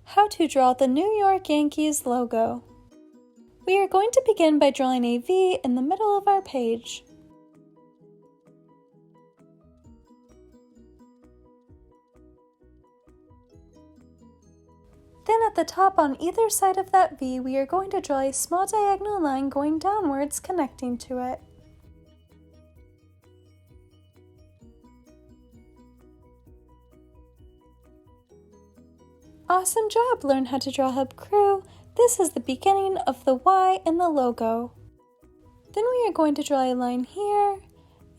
How to draw the New York Yankees logo. We are going to begin by drawing a V in the middle of our page. Then at the top on either side of that V, we are going to draw a small diagonal line going downwards connecting to it. Awesome job! Learn how to draw Hub Crew. This is the beginning of the Y in the logo. Then we are going to draw a line here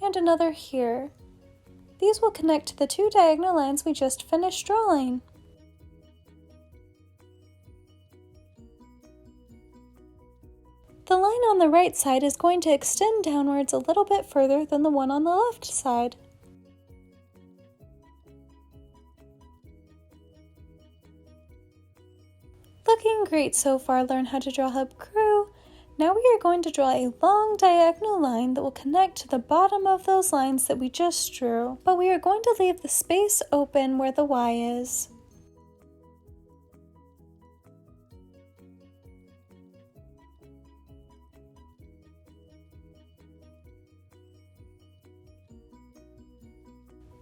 and another here. These will connect to the two diagonal lines we just finished drawing. The line on the right side is going to extend downwards a little bit further than the one on the left side. Looking great so far. Learn how to draw Hub Crew. Now we are going to draw a long diagonal line that will connect to the bottom of those lines that we just drew, but we are going to leave the space open where the Y is.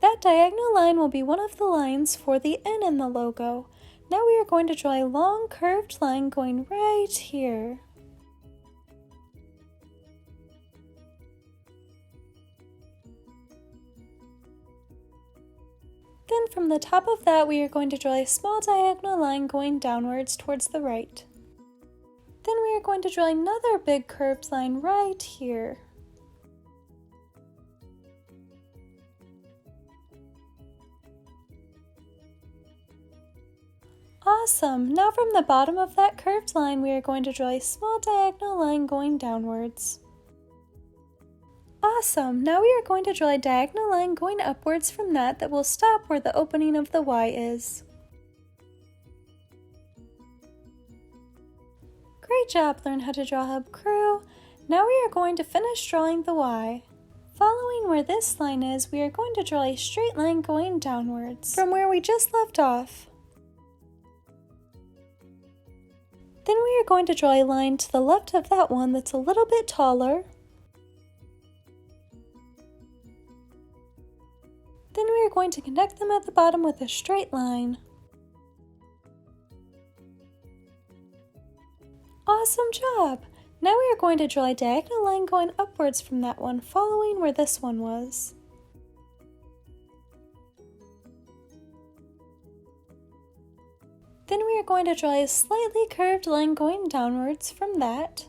That diagonal line will be one of the lines for the N in the logo. Now we are going to draw a long curved line going right here. Then from the top of that we are going to draw a small diagonal line going downwards towards the right. Then we are going to draw another big curved line right here. Awesome! Now from the bottom of that curved line we are going to draw a small diagonal line going downwards. Awesome! Now we are going to draw a diagonal line going upwards from that will stop where the opening of the Y is. Great job! Learn how to draw Hub Crew. Now we are going to finish drawing the Y. Following where this line is, we are going to draw a straight line going downwards from where we just left off. Then we are going to draw a line to the left of that one that's a little bit taller. Then we are going to connect them at the bottom with a straight line. Awesome job! Now we are going to draw a diagonal line going upwards from that one, following where this one was. Then we are going to draw a slightly curved line going downwards from that.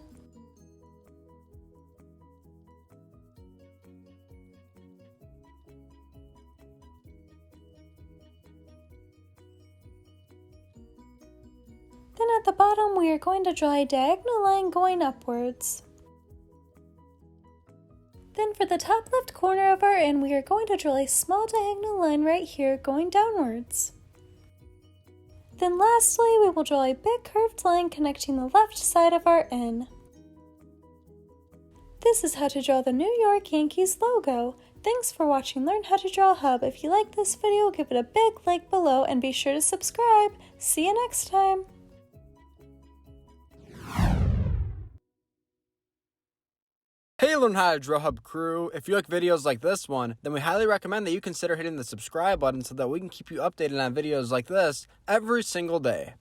Then at the bottom we are going to draw a diagonal line going upwards. Then for the top left corner of our N we are going to draw a small diagonal line right here going downwards. Then lastly, we will draw a big curved line connecting the left side of our N. This is how to draw the New York Yankees logo. Thanks for watching Learn How to Draw Hub. If you like this video, give it a big like below and be sure to subscribe. See you next time! Hey, Learn How to Draw Hub crew! If you like videos like this one, then we highly recommend that you consider hitting the subscribe button so that we can keep you updated on videos like this every single day.